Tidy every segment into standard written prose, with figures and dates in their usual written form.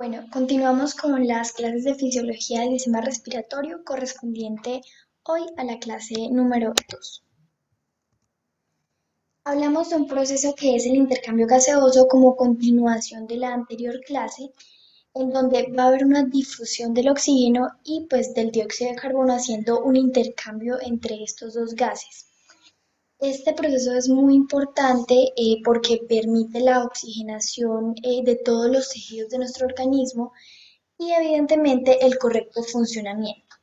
Bueno, continuamos con las clases de fisiología del sistema respiratorio correspondiente hoy a la clase número 2. Hablamos de un proceso que es el intercambio gaseoso como continuación de la anterior clase, en donde va a haber una difusión del oxígeno y pues del dióxido de carbono haciendo un intercambio entre estos dos gases. Este proceso es muy importante porque permite la oxigenación de todos los tejidos de nuestro organismo y evidentemente el correcto funcionamiento.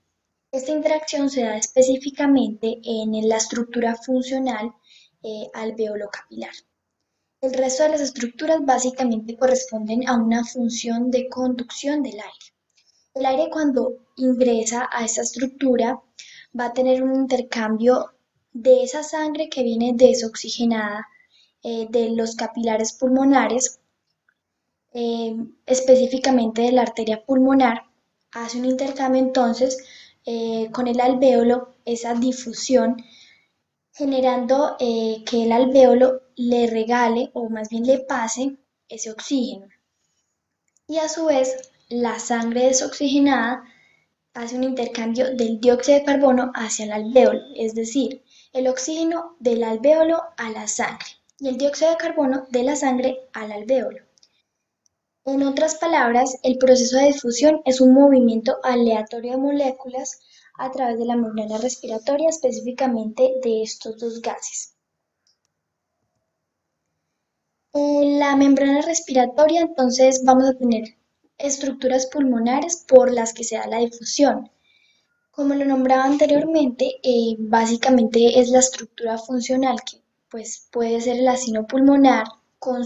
Esta interacción se da específicamente en la estructura funcional alveolo capilar. El resto de las estructuras básicamente corresponden a una función de conducción del aire. El aire cuando ingresa a esta estructura va a tener un intercambio de esa sangre que viene desoxigenada de los capilares pulmonares, específicamente de la arteria pulmonar, hace un intercambio entonces con el alvéolo, esa difusión, generando que el alvéolo le regale o más bien le pase ese oxígeno. Y a su vez, la sangre desoxigenada hace un intercambio del dióxido de carbono hacia el alvéolo, es decir, el oxígeno del alvéolo a la sangre y el dióxido de carbono de la sangre al alvéolo. En otras palabras, el proceso de difusión es un movimiento aleatorio de moléculas a través de la membrana respiratoria, específicamente de estos dos gases. En la membrana respiratoria, entonces, vamos a tener estructuras pulmonares por las que se da la difusión. Como lo nombraba anteriormente, básicamente es la estructura funcional que pues, puede ser el asino pulmonar con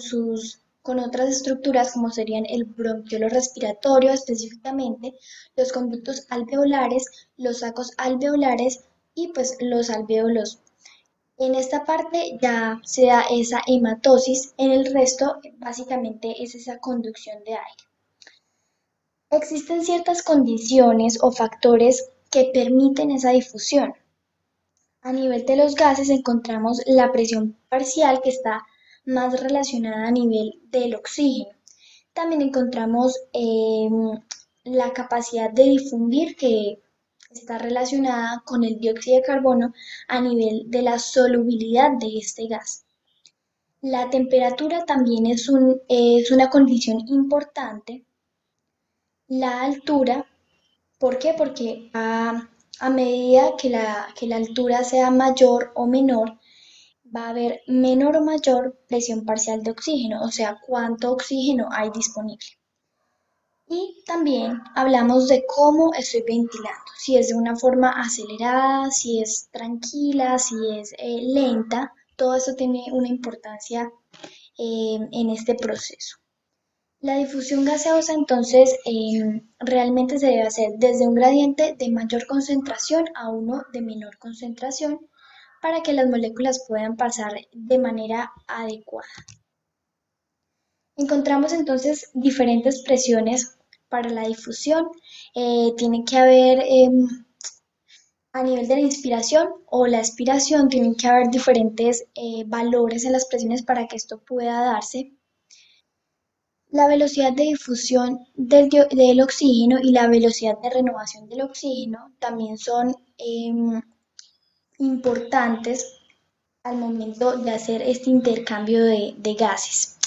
otras estructuras como serían el bronquiolo respiratorio, específicamente los conductos alveolares, los sacos alveolares y pues los alvéolos. En esta parte ya se da esa hematosis, en el resto básicamente es esa conducción de aire. Existen ciertas condiciones o factores que permiten esa difusión. A nivel de los gases encontramos la presión parcial que está más relacionada a nivel del oxígeno. También encontramos la capacidad de difundir que está relacionada con el dióxido de carbono a nivel de la solubilidad de este gas. La temperatura también es una condición importante. La altura, ¿por qué? Porque a medida que la altura sea mayor o menor, va a haber menor o mayor presión parcial de oxígeno, o sea, cuánto oxígeno hay disponible. Y también hablamos de cómo estoy ventilando, si es de una forma acelerada, si es tranquila, si es lenta, todo eso tiene una importancia en este proceso. La difusión gaseosa entonces realmente se debe hacer desde un gradiente de mayor concentración a uno de menor concentración para que las moléculas puedan pasar de manera adecuada. Encontramos entonces diferentes presiones para la difusión. Tiene que haber a nivel de la inspiración o la expiración, tienen que haber diferentes valores en las presiones para que esto pueda darse. La velocidad de difusión del oxígeno y la velocidad de renovación del oxígeno también son importantes al momento de hacer este intercambio de gases.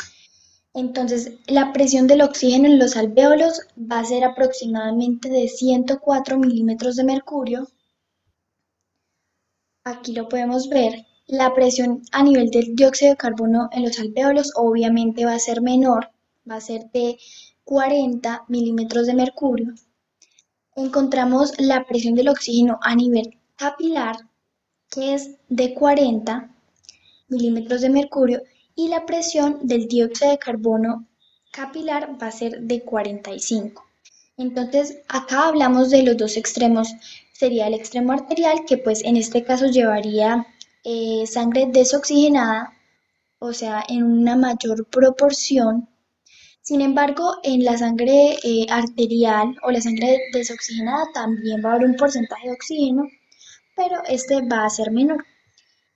Entonces, la presión del oxígeno en los alvéolos va a ser aproximadamente de 104 milímetros de mercurio. Aquí lo podemos ver. La presión a nivel del dióxido de carbono en los alvéolos obviamente va a ser menor, va a ser de 40 milímetros de mercurio. Encontramos la presión del oxígeno a nivel capilar, que es de 40 milímetros de mercurio, y la presión del dióxido de carbono capilar va a ser de 45. Entonces, acá hablamos de los dos extremos. Sería el extremo arterial, que pues en este caso llevaría sangre desoxigenada, o sea, en una mayor proporción. Sin embargo, en la sangre arterial o la sangre desoxigenada también va a haber un porcentaje de oxígeno, pero este va a ser menor.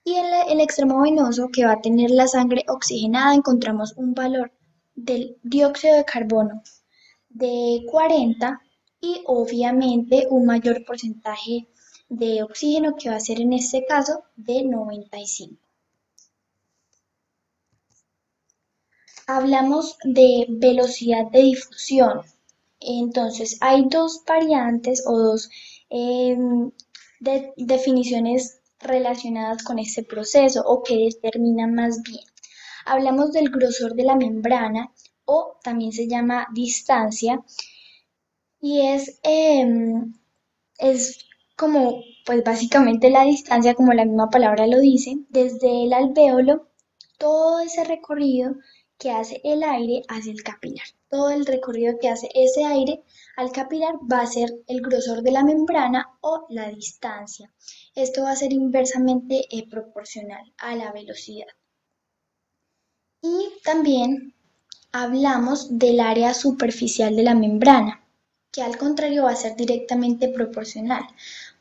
Y en el extremo venoso, que va a tener la sangre oxigenada, encontramos un valor del dióxido de carbono de 40 y obviamente un mayor porcentaje de oxígeno que va a ser en este caso de 95. Hablamos de velocidad de difusión. Entonces, hay dos variantes o dos definiciones relacionadas con este proceso o que determinan más bien. Hablamos del grosor de la membrana o también se llama distancia y es como, pues básicamente la distancia, como la misma palabra lo dice, desde el alvéolo, todo ese recorrido que hace el aire hacia el capilar. Todo el recorrido que hace ese aire al capilar va a ser el grosor de la membrana o la distancia. Esto va a ser inversamente proporcional a la velocidad. Y también hablamos del área superficial de la membrana, que al contrario va a ser directamente proporcional,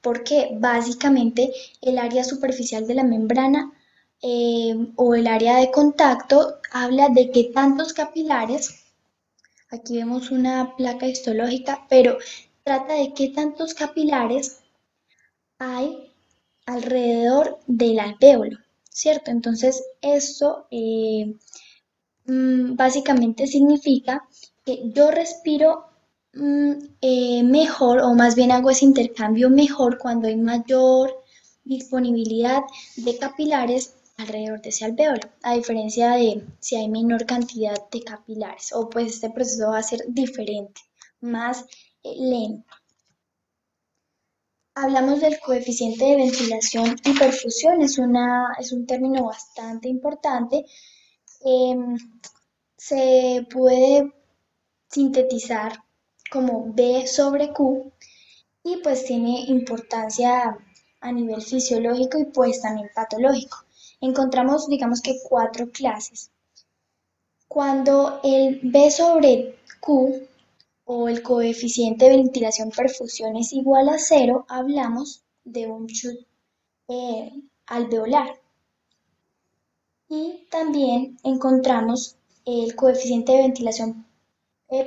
porque básicamente el área superficial de la membrana o el área de contacto habla de que tantos capilares, aquí vemos una placa histológica, pero trata de qué tantos capilares hay alrededor del alvéolo, ¿cierto? Entonces, esto básicamente significa que yo respiro mejor o más bien hago ese intercambio mejor cuando hay mayor disponibilidad de capilares alrededor de ese alvéolo, a diferencia de si hay menor cantidad de capilares o pues este proceso va a ser diferente, más lento. Hablamos del coeficiente de ventilación y perfusión, es un término bastante importante. Em, Se puede sintetizar como B sobre Q y pues tiene importancia a nivel fisiológico y pues también patológico. Encontramos digamos que cuatro clases. Cuando el B sobre Q o el coeficiente de ventilación-perfusión es igual a cero, hablamos de un chute alveolar. Y también encontramos el coeficiente de ventilación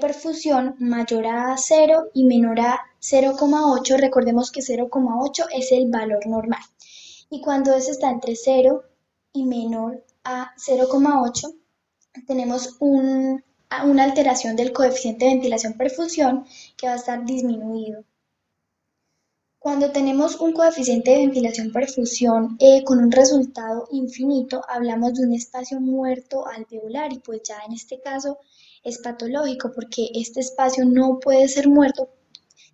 perfusión mayor a cero y menor a 0,8. Recordemos que 0,8 es el valor normal. Y cuando ese está entre 0 y menor a 0,8, tenemos una alteración del coeficiente de ventilación-perfusión que va a estar disminuido. Cuando tenemos un coeficiente de ventilación-perfusión con un resultado infinito, hablamos de un espacio muerto alveolar y pues ya en este caso es patológico porque este espacio no puede ser muerto,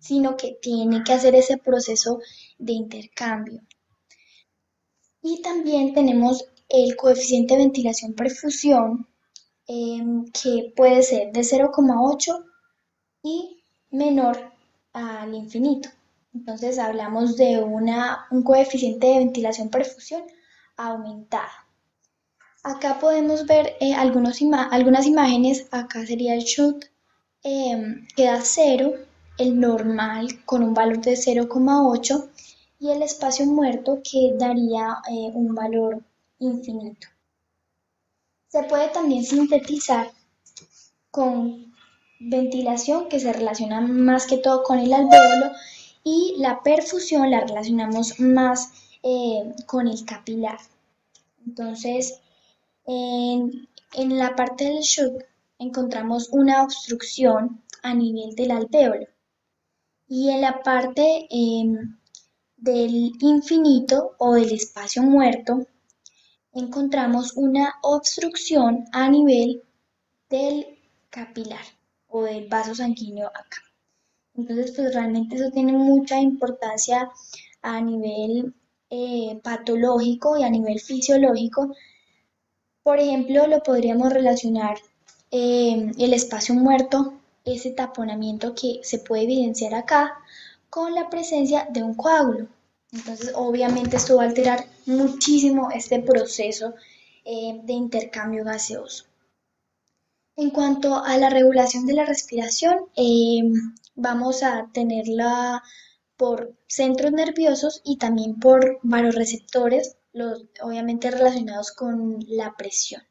sino que tiene que hacer ese proceso de intercambio. Y también tenemos el coeficiente de ventilación-perfusión que puede ser de 0,8 y menor al infinito. Entonces hablamos de un coeficiente de ventilación-perfusión aumentada. Acá podemos ver algunas imágenes. Acá sería el chute que da 0, el normal con un valor de 0,8 y el espacio muerto que daría un valor infinito. Se puede también sintetizar con ventilación, que se relaciona más que todo con el alvéolo, y la perfusión la relacionamos más con el capilar. Entonces, en la parte del shock encontramos una obstrucción a nivel del alvéolo y en la parte del infinito o del espacio muerto encontramos una obstrucción a nivel del capilar o del vaso sanguíneo acá. Entonces, pues realmente eso tiene mucha importancia a nivel patológico y a nivel fisiológico. Por ejemplo, lo podríamos relacionar el espacio muerto, ese taponamiento que se puede evidenciar acá, con la presencia de un coágulo. Entonces, obviamente esto va a alterar muchísimo este proceso de intercambio gaseoso. En cuanto a la regulación de la respiración, vamos a tenerla por centros nerviosos y también por vasoreceptores, obviamente relacionados con la presión.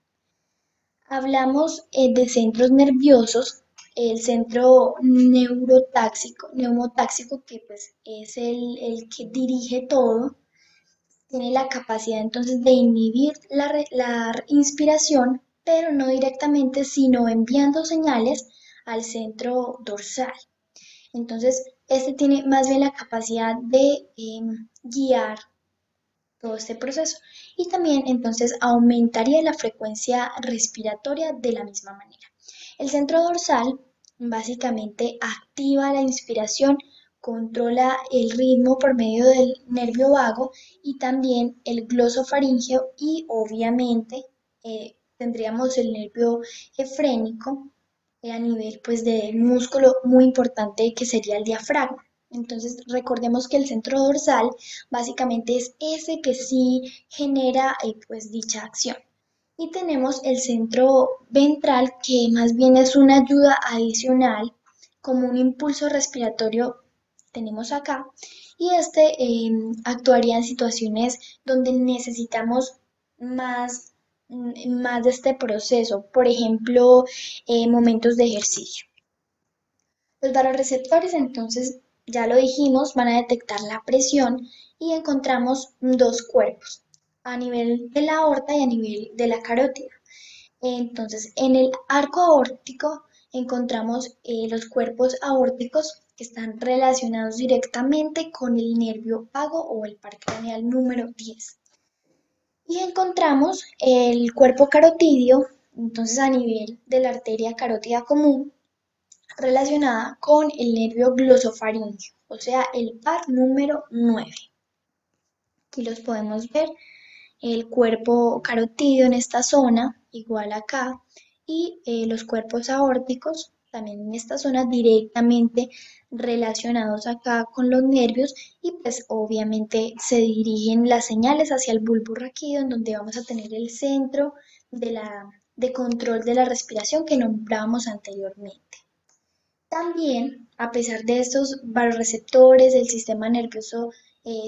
Hablamos de centros nerviosos el centro neumotáxico, que pues es el que dirige todo, tiene la capacidad entonces de inhibir la inspiración, pero no directamente, sino enviando señales al centro dorsal. Entonces, este tiene más bien la capacidad de guiar todo este proceso y también entonces aumentaría la frecuencia respiratoria de la misma manera. El centro dorsal básicamente activa la inspiración, controla el ritmo por medio del nervio vago y también el glosofaríngeo y obviamente tendríamos el nervio efrénico a nivel pues de músculo muy importante que sería el diafragma. Entonces recordemos que el centro dorsal básicamente es ese que sí genera pues dicha acción. Y tenemos el centro ventral que más bien es una ayuda adicional como un impulso respiratorio tenemos acá y este actuaría en situaciones donde necesitamos más, más de este proceso, por ejemplo, momentos de ejercicio. Los baroreceptores, entonces, ya lo dijimos, van a detectar la presión y encontramos dos cuerpos, a nivel de la aorta y a nivel de la carótida. Entonces, en el arco aórtico encontramos los cuerpos aórticos que están relacionados directamente con el nervio vago o el par craneal número 10. Y encontramos el cuerpo carotidio, entonces a nivel de la arteria carótida común, relacionada con el nervio glosofaríngeo, o sea, el par número 9. Aquí los podemos ver, el cuerpo carotidio en esta zona, igual acá, y los cuerpos aórticos también en esta zona directamente relacionados acá con los nervios y pues obviamente se dirigen las señales hacia el bulbo raquídeo en donde vamos a tener el centro de control de la respiración que nombrábamos anteriormente. También, a pesar de estos vasoreceptores del sistema nervioso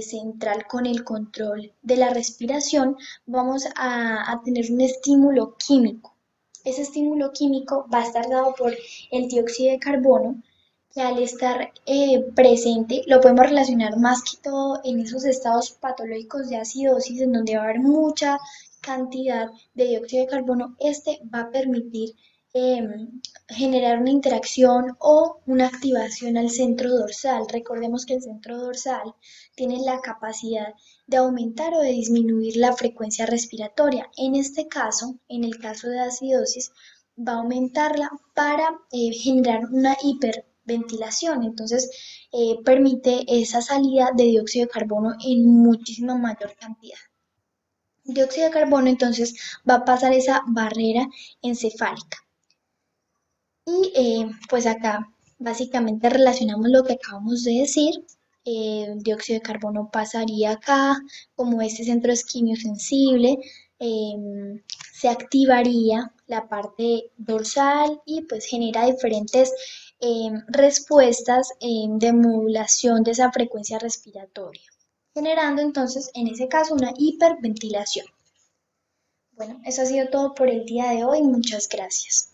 central con el control de la respiración, vamos a tener un estímulo químico. Ese estímulo químico va a estar dado por el dióxido de carbono, que al estar presente lo podemos relacionar más que todo en esos estados patológicos de acidosis, en donde va a haber mucha cantidad de dióxido de carbono. Este va a permitir generar una interacción o una activación al centro dorsal. Recordemos que el centro dorsal tiene la capacidad de aumentar o de disminuir la frecuencia respiratoria. En este caso, en el caso de acidosis, va a aumentarla para generar una hiperventilación. Entonces, permite esa salida de dióxido de carbono en muchísima mayor cantidad. Dióxido de carbono entonces va a pasar esa barrera encefálica. Y pues acá básicamente relacionamos lo que acabamos de decir. El dióxido de carbono pasaría acá, como este centro es quimiosensible, se activaría la parte dorsal y pues genera diferentes respuestas de modulación de esa frecuencia respiratoria, generando entonces en ese caso una hiperventilación. Bueno, eso ha sido todo por el día de hoy. Muchas gracias.